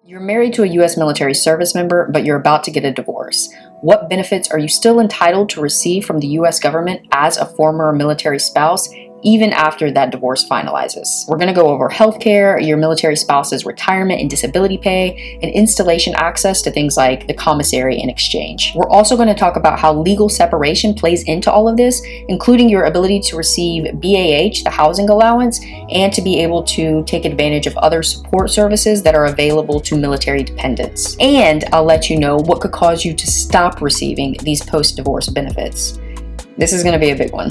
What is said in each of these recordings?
You're married to a U.S. military service member, but you're about to get a divorce. What benefits are you still entitled to receive from the U.S. government as a former military spouse, even after that divorce finalizes? We're going to go over healthcare, your military spouse's retirement and disability pay, and installation access to things like the commissary and exchange. We're also going to talk about how legal separation plays into all of this, including your ability to receive BAH, the housing allowance, and to be able to take advantage of other support services that are available to military dependents. And I'll let you know what could cause you to stop receiving these post-divorce benefits. This is going to be a big one.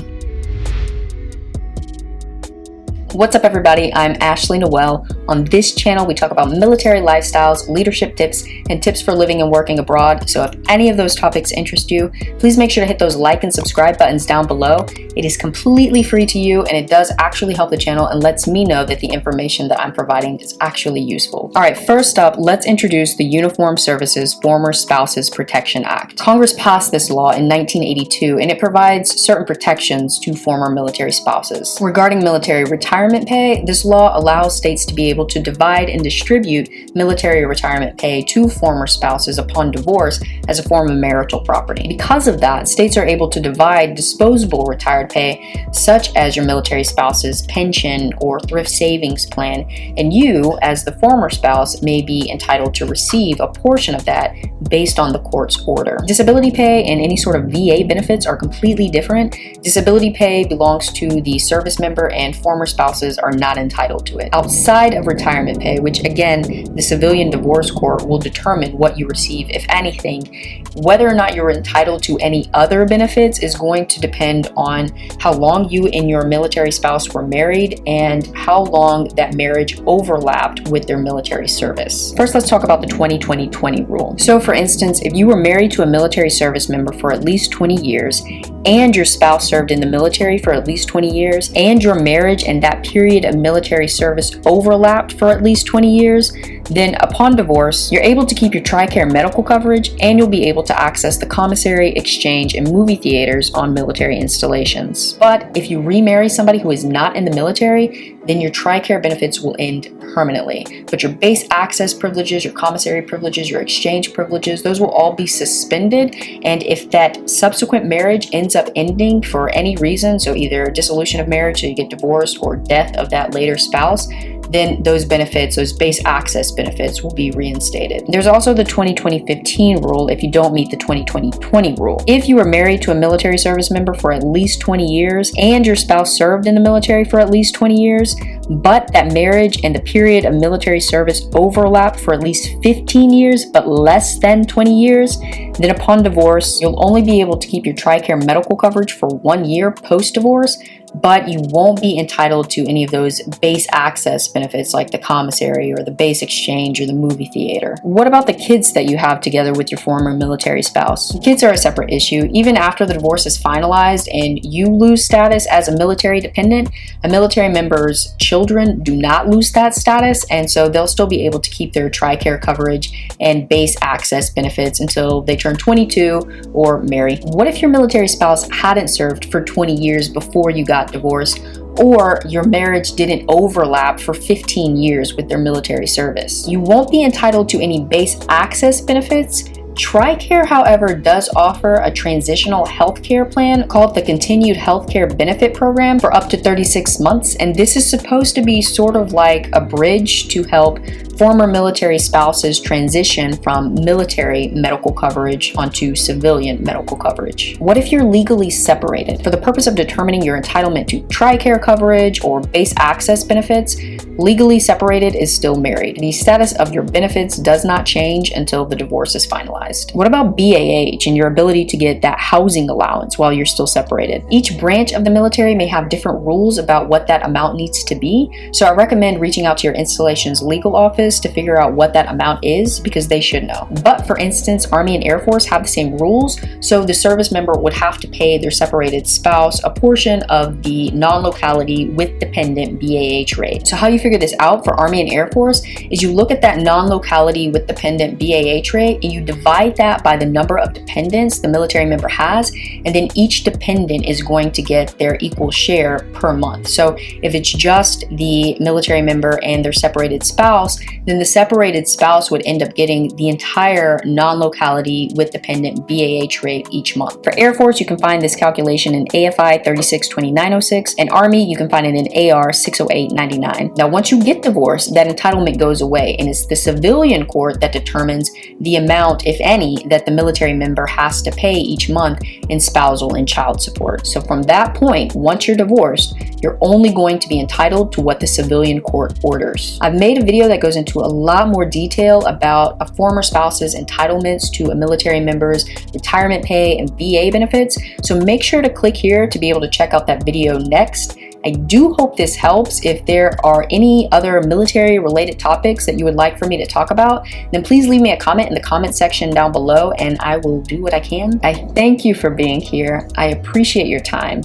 What's up, everybody? I'm Ashley Noelle. On this channel, we talk about military lifestyles, leadership tips, and tips for living and working abroad. So if any of those topics interest you, please make sure to hit those like and subscribe buttons down below. It is completely free to you, and it does actually help the channel and lets me know that the information that I'm providing is actually useful. All right, first up, let's introduce the Uniformed Services Former Spouses Protection Act. Congress passed this law in 1982, and it provides certain protections to former military spouses. Regarding military retirement pay, this law allows states to be able to divide and distribute military retirement pay to former spouses upon divorce as a form of marital property. Because of that, states are able to divide disposable retired pay, such as your military spouse's pension or thrift savings plan, and you, as the former spouse, may be entitled to receive a portion of that based on the court's order. Disability pay and any sort of VA benefits are completely different. Disability pay belongs to the service member, and former spouses are not entitled to it. Outside of retirement pay, which again, the civilian divorce court will determine what you receive, if anything. Whether or not you're entitled to any other benefits is going to depend on how long you and your military spouse were married and how long that marriage overlapped with their military service. First, let's talk about the 20-20-20 rule. So for instance, if you were married to a military service member for at least 20 years and your spouse served in the military for at least 20 years and your marriage and that period of military service overlapped for at least 20 years, then upon divorce, you're able to keep your TRICARE medical coverage, and you'll be able to access the commissary, exchange, and movie theaters on military installations. But if you remarry somebody who is not in the military, then your TRICARE benefits will end permanently. But your base access privileges, your commissary privileges, your exchange privileges, those will all be suspended. And if that subsequent marriage ends up ending for any reason, so either dissolution of marriage, so you get divorced, or death of that later spouse, then those benefits, those base access benefits, will be reinstated. There's also the 20-20-15 rule if you don't meet the 20-20-20 rule. If you were married to a military service member for at least 20 years and your spouse served in the military for at least 20 years, but that marriage and the period of military service overlapped for at least 15 years but less than 20 years, then upon divorce, you'll only be able to keep your TRICARE medical coverage for 1 year post-divorce, but you won't be entitled to any of those base access benefits like the commissary or the base exchange or the movie theater. What about the kids that you have together with your former military spouse? Kids are a separate issue. Even after the divorce is finalized and you lose status as a military dependent, a military member's children do not lose that status, and so they'll still be able to keep their TRICARE coverage and base access benefits until they turn 22 or marry. What if your military spouse hadn't served for 20 years before you got divorced, or your marriage didn't overlap for 15 years with their military service? You won't be entitled to any base access benefits. TRICARE, however, does offer a transitional healthcare plan called the Continued Healthcare Benefit Program for up to 36 months, and this is supposed to be sort of like a bridge to help former military spouses transition from military medical coverage onto civilian medical coverage. What if you're legally separated? For the purpose of determining your entitlement to TRICARE coverage or base access benefits, legally separated is still married. The status of your benefits does not change until the divorce is finalized. What about BAH and your ability to get that housing allowance while you're still separated? Each branch of the military may have different rules about what that amount needs to be, so I recommend reaching out to your installation's legal office to figure out what that amount is, because they should know. But for instance, Army and Air Force have the same rules, so the service member would have to pay their separated spouse a portion of the non-locality with dependent BAH rate. So how you figure this out for Army and Air Force is you look at that non-locality with dependent BAH rate and you divide divide that by the number of dependents the military member has, and then each dependent is going to get their equal share per month. So if it's just the military member and their separated spouse, then the separated spouse would end up getting the entire non-locality with dependent BAH rate each month. For Air Force, you can find this calculation in AFI 362906, and Army, you can find it in AR 60899. Now, once you get divorced, that entitlement goes away, and it's the civilian court that determines the amount, if any, that the military member has to pay each month in spousal and child support. So from that point, once you're divorced, you're only going to be entitled to what the civilian court orders. I've made a video that goes into a lot more detail about a former spouse's entitlements to a military member's retirement pay and VA benefits, so make sure to click here to be able to check out that video next. I do hope this helps. If there are any other military related topics that you would like for me to talk about, then please leave me a comment in the comment section down below and I will do what I can. I thank you for being here. I appreciate your time,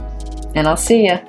and I'll see ya.